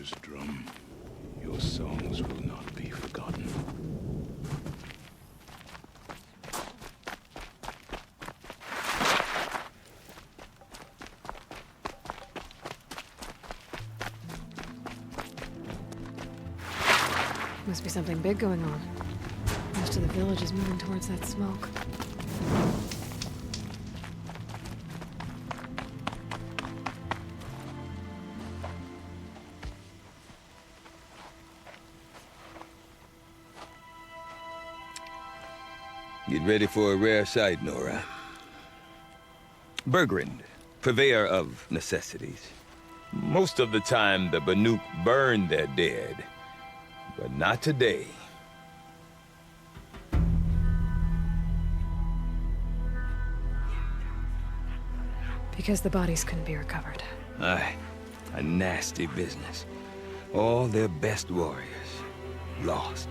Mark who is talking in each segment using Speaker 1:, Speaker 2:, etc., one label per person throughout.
Speaker 1: Thunder's drum. Your songs will not be forgotten.
Speaker 2: Must be something big going on. Most of the village is moving towards that smoke.
Speaker 3: Get ready for a rare sight, Nora. Bergrand, purveyor of necessities. Most of the time, the Banuk burn their dead. But not today.
Speaker 2: Because the bodies couldn't be recovered.
Speaker 3: Aye, a nasty business. All their best warriors lost.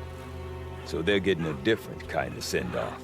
Speaker 3: So they're getting a different kind of send-off.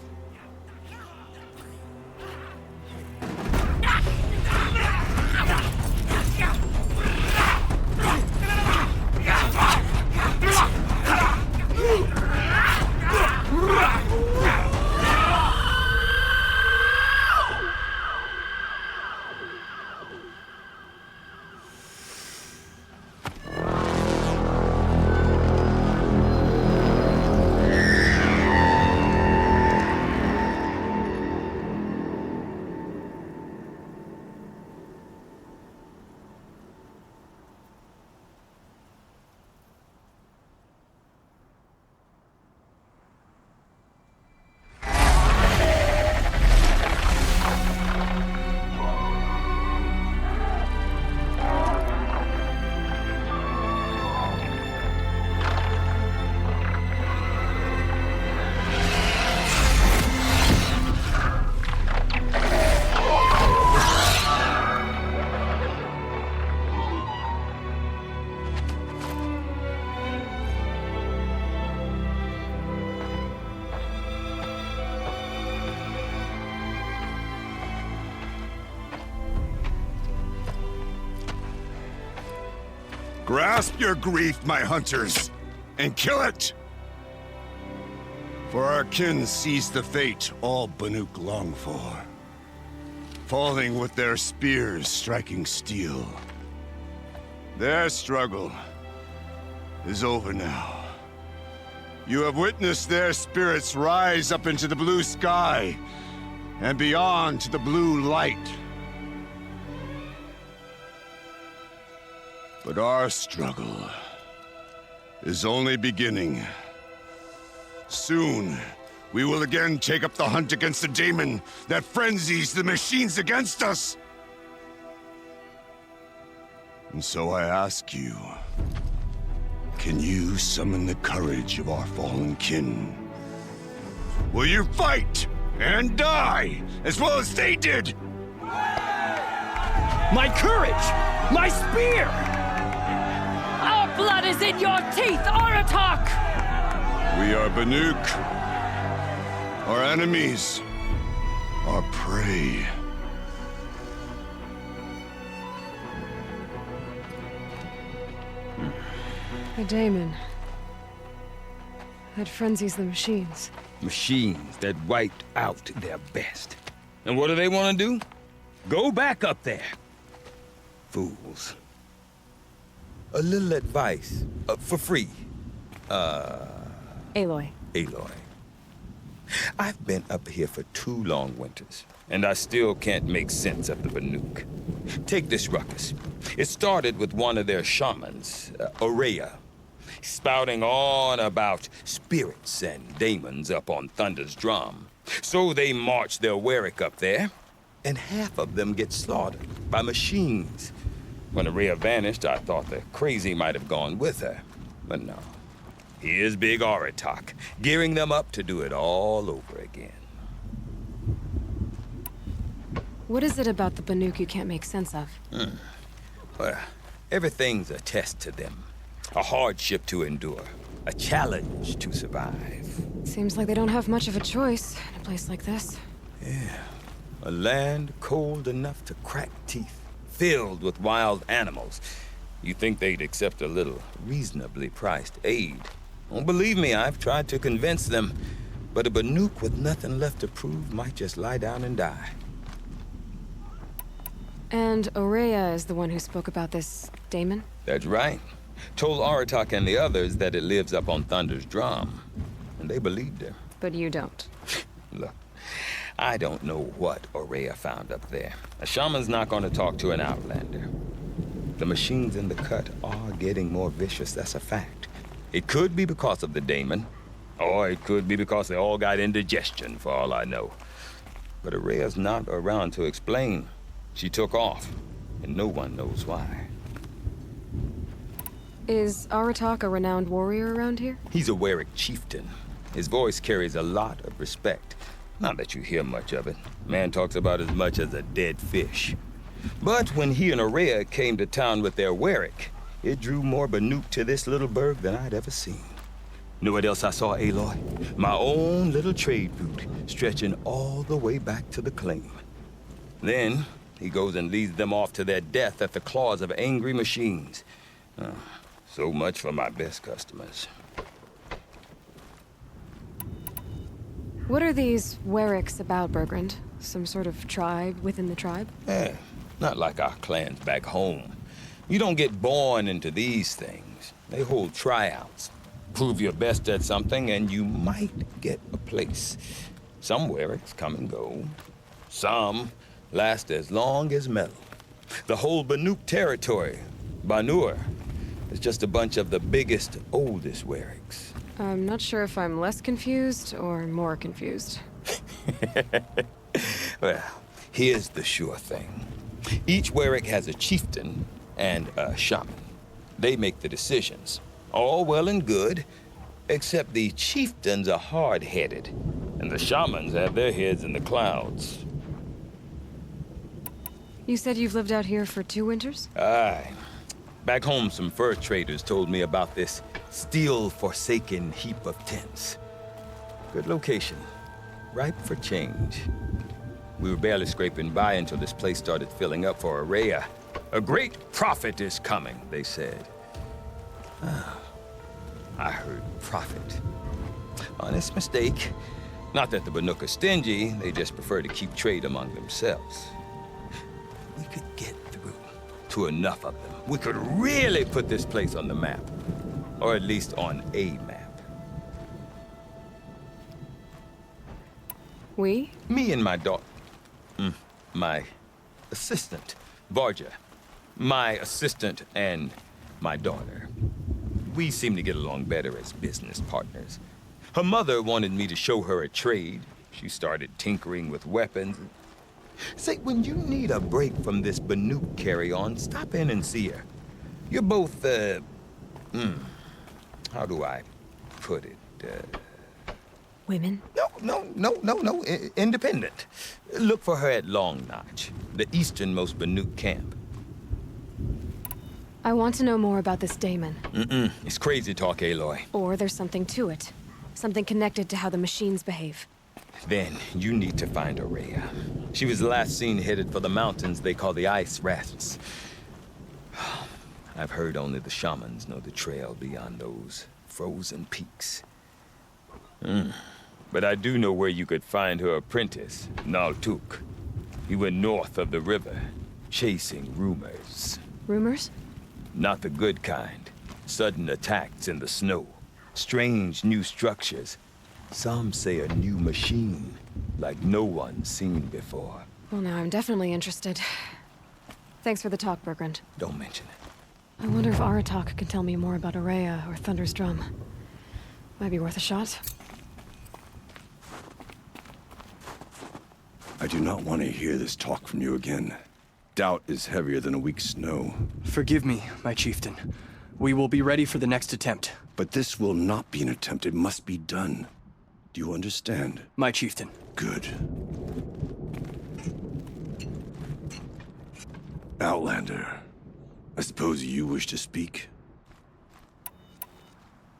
Speaker 1: Grasp your grief, my hunters, and kill it! For our kin sees the fate all Banuk long for. Falling with their spears striking steel. Their struggle is over now. You have witnessed their spirits rise up into the blue sky, and beyond to the blue light. But our struggle is only beginning. Soon, we will again take up the hunt against the daemon that frenzies the machines against us. And so I ask you, can you summon the courage of our fallen kin? Will you fight and die as well as they did?
Speaker 4: My courage! My spear!
Speaker 5: Our blood is in your teeth, Aratak!
Speaker 1: We are Banuk. Our enemies. Our prey.
Speaker 2: A daemon. That frenzies the machines.
Speaker 3: Machines that wiped out their best. And what do they want to do? Go back up there. Fools. A little advice, for free.
Speaker 2: Aloy.
Speaker 3: Aloy. I've been up here for 2 long winters, and I still can't make sense of the Banuk. Take this ruckus. It started with one of their shamans, Aurea, spouting on about spirits and daemons up on Thunder's drum. So they march their Warwick up there, and half of them get slaughtered by machines. When Aurea vanished, I thought the crazy might have gone with her, but no. Here's Big Aratak, gearing them up to do it all over again.
Speaker 2: What is it about the Banuk you can't make sense of?
Speaker 3: Well, everything's a test to them. A hardship to endure. A challenge to survive.
Speaker 2: Seems like they don't have much of a choice in a place like this.
Speaker 3: Yeah. A land cold enough to crack teeth, filled with wild animals, You think they'd accept a little reasonably priced aid. Oh, believe me, I've tried to convince them. But a Banuk with nothing left to prove might just lie down and die.
Speaker 2: And Aurea is the one who spoke about this daemon?
Speaker 3: That's right. Told Aratak and the others that it lives up on Thunder's drum. And they believed her.
Speaker 2: But you don't.
Speaker 3: Look, I don't know what Aurea found up there. A shaman's not going to talk to an outlander. The machines in the cut are getting more vicious, that's a fact. It could be because of the daemon, or it could be because they all got indigestion, for all I know. But Aurea's not around to explain. She took off, and no one knows why.
Speaker 2: Is Aratak a renowned warrior around here?
Speaker 3: He's a Warwick chieftain. His voice carries a lot of respect. Not that you hear much of it. Man talks about as much as a dead fish. But when he and Aurea came to town with their Warwick, it drew more Banuk to this little burg than I'd ever seen. Know what else I saw, Aloy? My own little trade route, stretching all the way back to the claim. Then, he goes and leads them off to their death at the claws of angry machines. So much for my best customers.
Speaker 2: What are these Wericks about, Bergrand? Some sort of tribe within the tribe?
Speaker 3: Not like our clans back home. You don't get born into these things. They hold tryouts. Prove your best at something and you might get a place. Some Wericks come and go. Some last as long as metal. The whole Banuk territory, Banur, is just a bunch of the biggest, oldest Wericks.
Speaker 2: I'm not sure if I'm less confused or more confused.
Speaker 3: Well, here's the sure thing. Each Warwick has a chieftain and a shaman. They make the decisions. All well and good, except the chieftains are hard-headed, and the shamans have their heads in the clouds.
Speaker 2: You said you've lived out here for 2 winters?
Speaker 3: Aye. Back home, some fur traders told me about this steel-forsaken heap of tents. Good location. Ripe for change. We were barely scraping by until this place started filling up for Aurea. A great prophet is coming, they said. I heard prophet. Honest mistake. Not that the Banuk are stingy, they just prefer to keep trade among themselves. We could get through to enough of them. We could really put this place on the map. Or at least on a map.
Speaker 2: We?
Speaker 3: Me and my daughter. My assistant, Varja. My assistant and my daughter. We seem to get along better as business partners. Her mother wanted me to show her a trade. She started tinkering with weapons. Say, when you need a break from this Banuk carry-on, stop in and see her. You're both, how do I put it?
Speaker 2: Women?
Speaker 3: No. Independent. Look for her at Long Notch, the easternmost Banuk camp.
Speaker 2: I want to know more about this daemon.
Speaker 3: It's crazy talk, Aloy.
Speaker 2: Or there's something to it. Something connected to how the machines behave.
Speaker 3: Then you need to find Aurea. She was last seen headed for the mountains they call the Ice Rats. I've heard only the shamans know the trail beyond those frozen peaks. But I do know where you could find her apprentice, Naltuk. He went north of the river, chasing rumors.
Speaker 2: Rumors?
Speaker 3: Not the good kind. Sudden attacks in the snow. Strange new structures. Some say a new machine, like no one's seen before.
Speaker 2: Well, now I'm definitely interested. Thanks for the talk, Bergrand.
Speaker 3: Don't mention it.
Speaker 2: I wonder if Aratak can tell me more about Aurea or Thunder's Drum. Might be worth a shot.
Speaker 1: I do not want to hear this talk from you again. Doubt is heavier than a week's snow.
Speaker 4: Forgive me, my chieftain. We will be ready for the next attempt.
Speaker 1: But this will not be an attempt. It must be done. Do you understand?
Speaker 4: My chieftain.
Speaker 1: Good. Outlander, I suppose you wish to speak?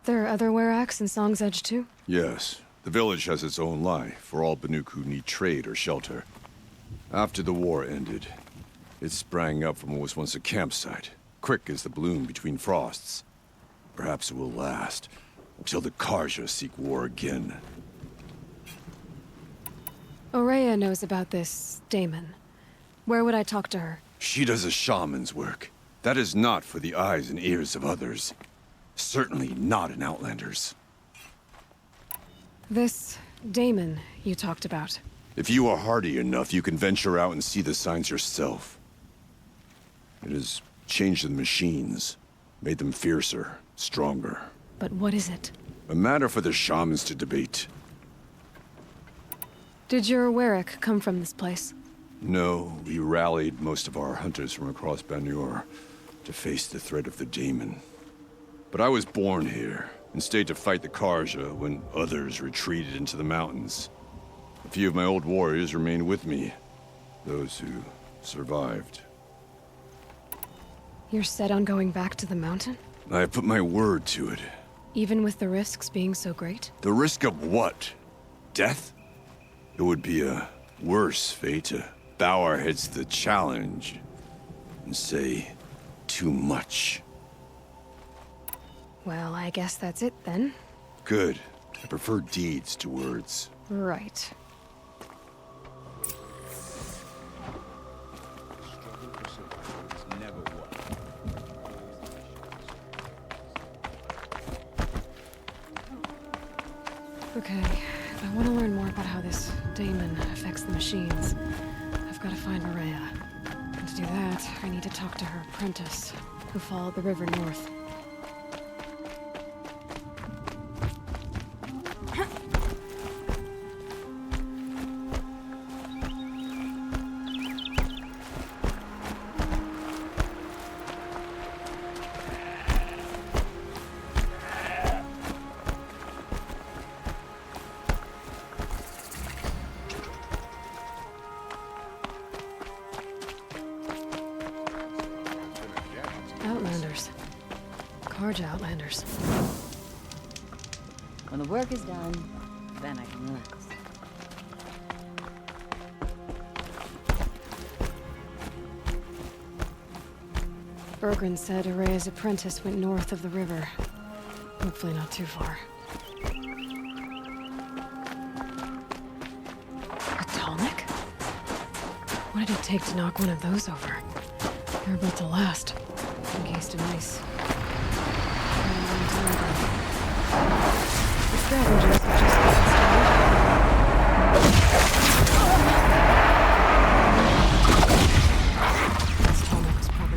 Speaker 2: There are other Weraks in Song's Edge, too?
Speaker 1: Yes. The village has its own life for all Banuk who need trade or shelter. After the war ended, it sprang up from what was once a campsite. quick as the bloom between frosts. Perhaps it will last, until the Karja seek war again.
Speaker 2: Aurea knows about this Damon. Where would I talk to her?
Speaker 1: She does a shaman's work. That is not for the eyes and ears of others. Certainly not an Outlander's.
Speaker 2: This Damon you talked about.
Speaker 1: If you are hardy enough, you can venture out and see the signs yourself. It has changed the machines, made them fiercer, stronger.
Speaker 2: But what is it?
Speaker 1: A matter for the shamans to debate.
Speaker 2: Did your Warwick come from this place?
Speaker 1: No, we rallied most of our hunters from across Banur to face the threat of the Daemon. But I was born here, and stayed to fight the Karja when others retreated into the mountains. A few of my old warriors remained with me, those who survived.
Speaker 2: You're set on going back to the mountain?
Speaker 1: I have put my word to it.
Speaker 2: Even with the risks being so great?
Speaker 1: The risk of what? Death? It would be a worse fate to bow our heads to the challenge and say too much.
Speaker 2: Well, I guess that's it then.
Speaker 1: Good. I prefer deeds to words.
Speaker 2: Right. Okay, if I want to learn more about how this Daemon affects the machines, I've got to find Aurea. And to do that, I need to talk to her apprentice, who followed the river north. Outlanders. Karja Outlanders.
Speaker 6: When the work is done, then I can relax.
Speaker 2: Bergren said Aurea's apprentice went north of the river. Hopefully not too far. A Tallneck? What did it take to knock one of those over? They're about to last. Encased in ice. The scavengers have just gotten started. This Tallneck was probably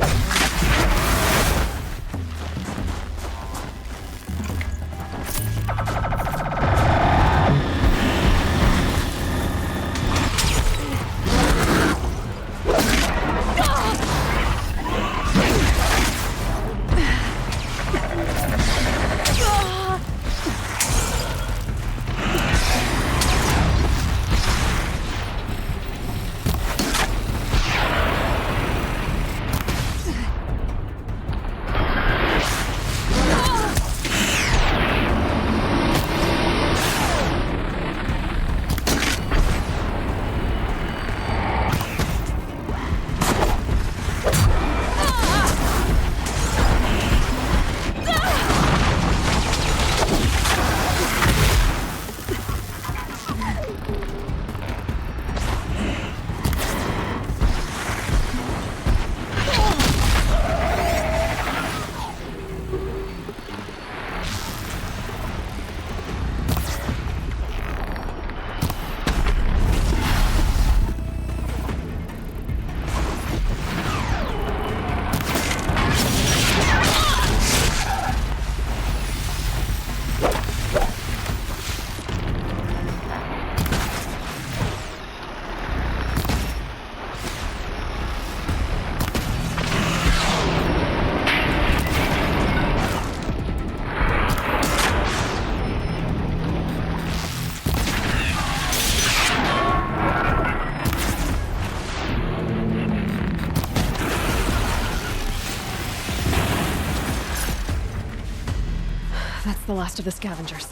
Speaker 2: That's the last of the scavengers.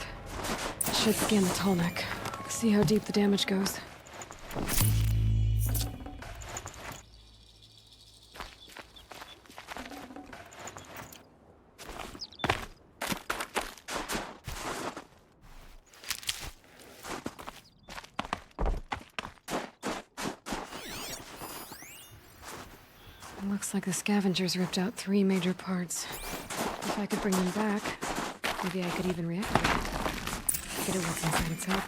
Speaker 2: Should scan the Tallneck. See how deep the damage goes. Looks like the scavengers ripped out 3 major parts. If I could bring them back, maybe I could even reactivate it. Get it what's inside its head.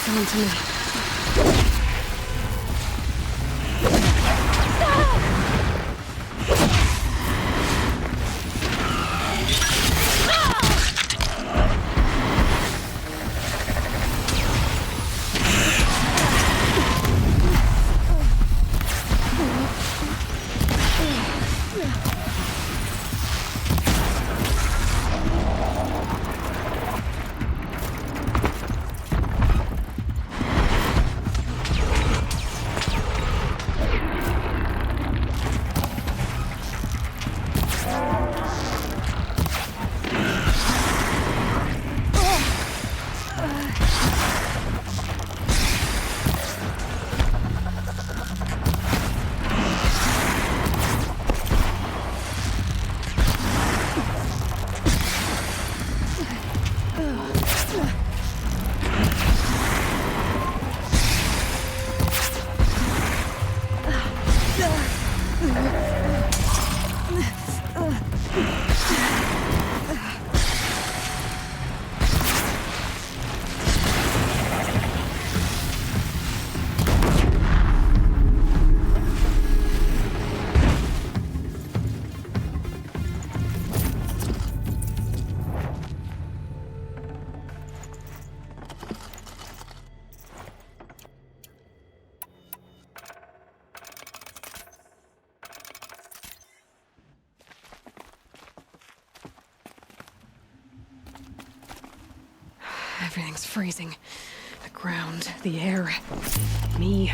Speaker 2: Come to me. Everything's freezing. The ground, the air, me.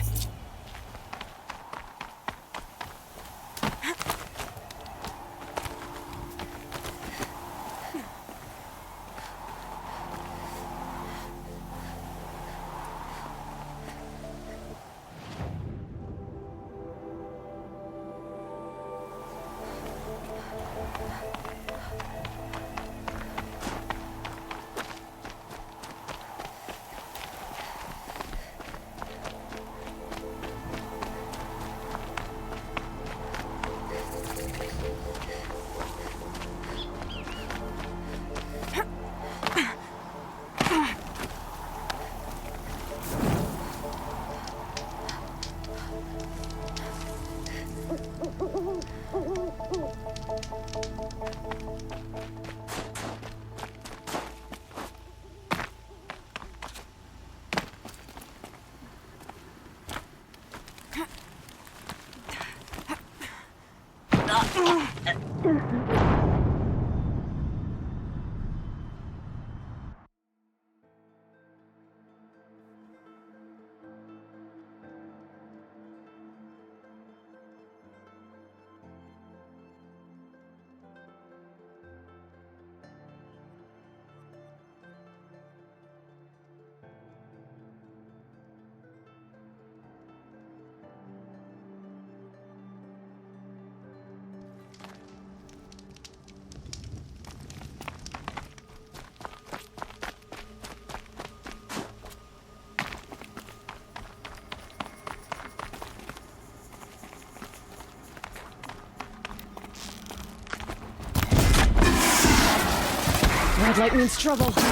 Speaker 2: Red light means trouble. The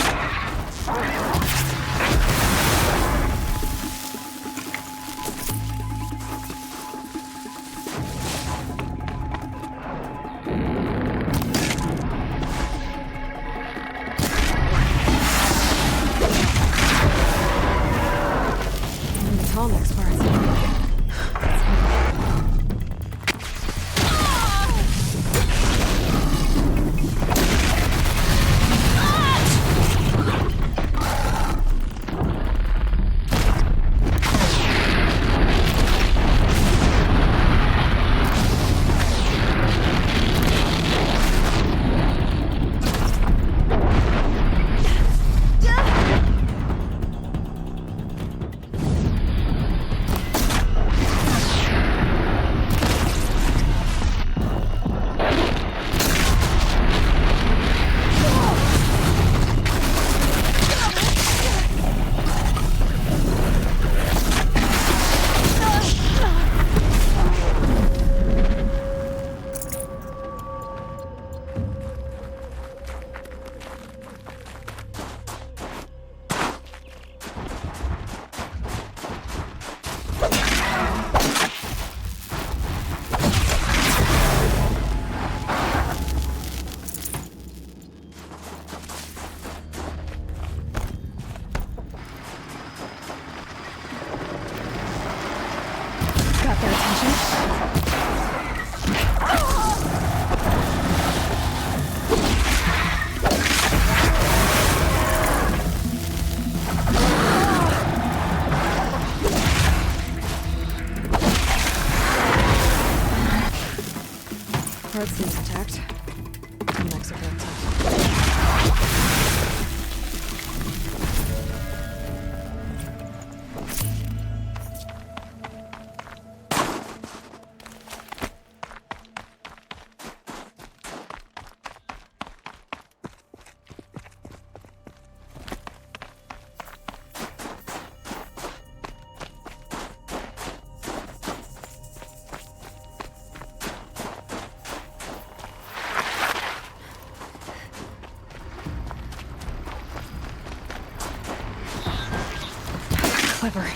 Speaker 2: Tallneck's parts. Got their attention. Part seems intact. Next effect. Clever.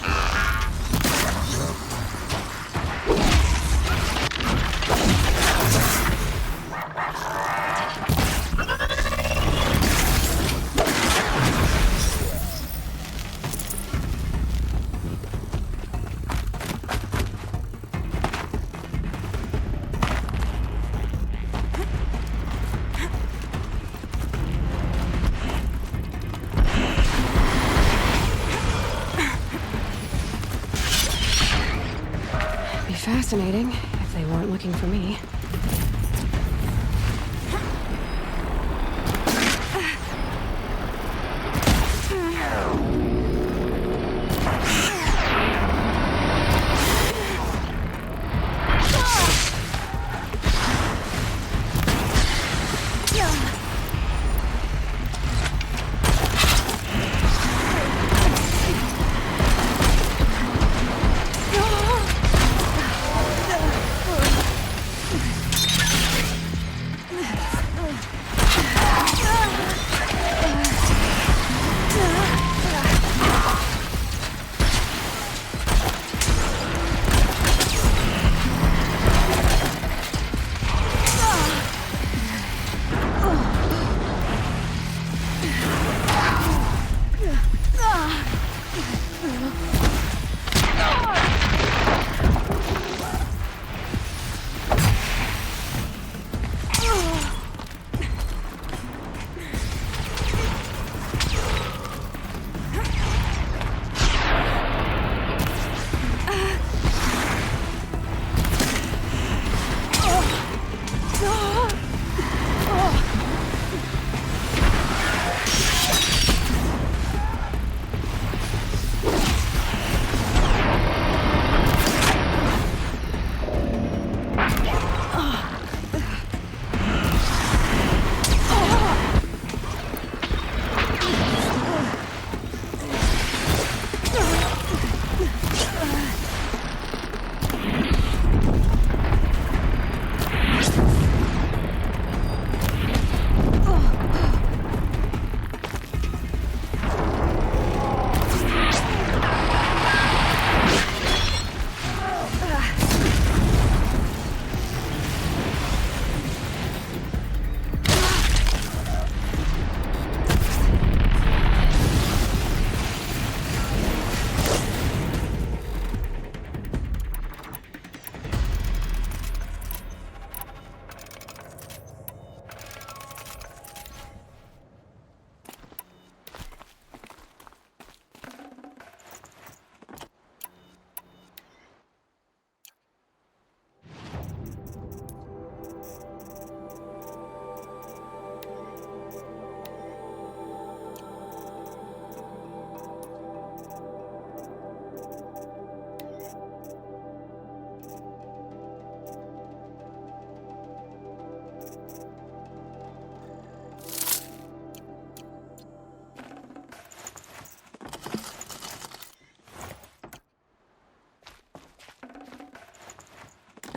Speaker 2: Fascinating, if they weren't looking for me.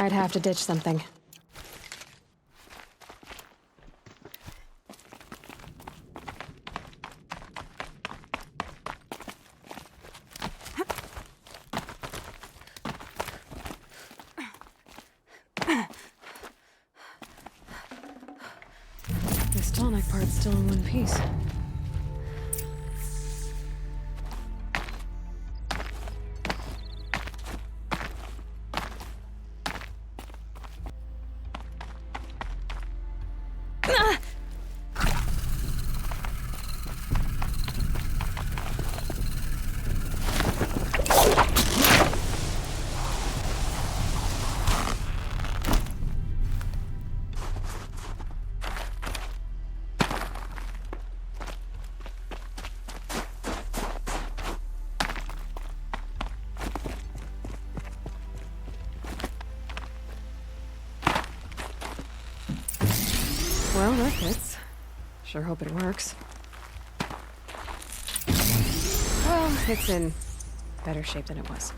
Speaker 2: I'd have to ditch something. This Tallneck part's still in one piece. Well, that fits. Sure hope it works. Well, it's in better shape than it was.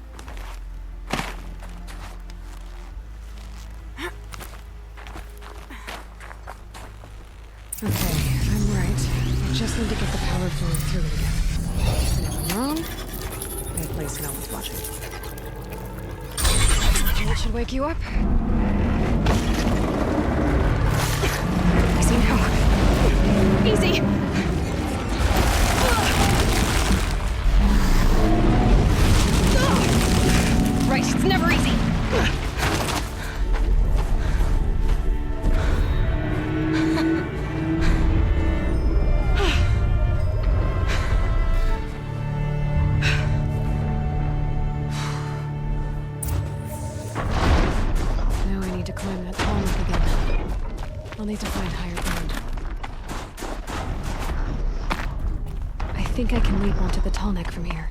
Speaker 2: Okay, I'm right. I just need to get the power flowing through it again. And if I'm wrong, any place no one's watching. It should wake you up. Easy now. Easy! Right, it's never easy. Now I need to climb that Tallneck again. I'll need to find higher ground. I think I can leap onto the Tallneck from here.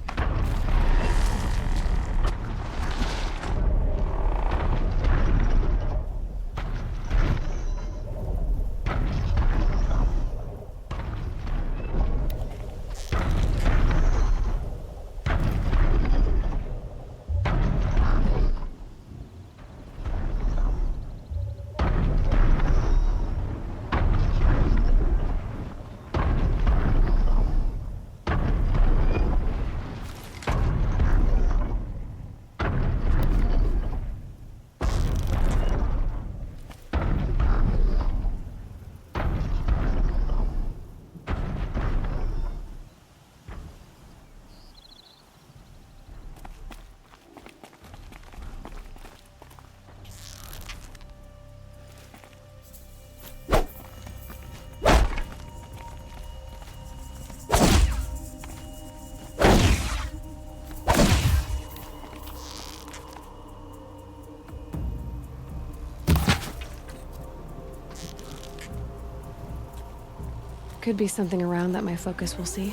Speaker 2: Could be something around that my focus will see.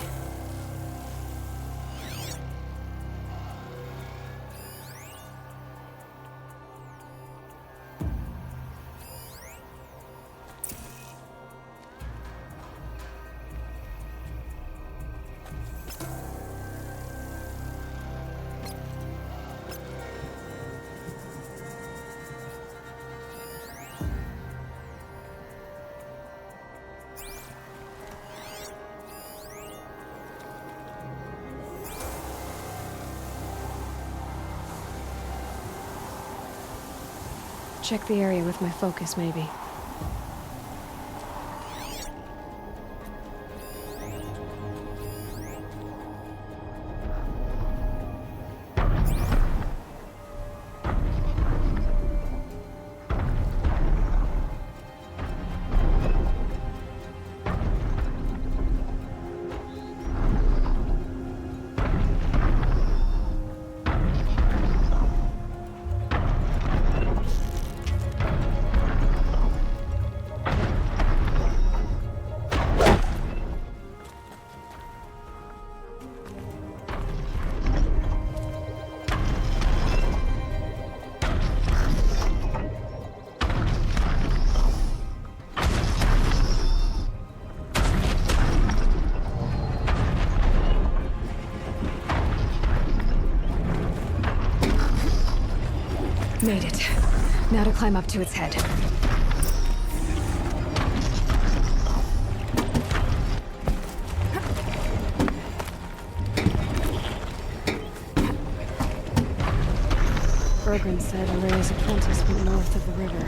Speaker 2: Check the area with my focus, maybe. Made it. Now to climb up to its head. Bergren said Araya's apprentice went north of the river.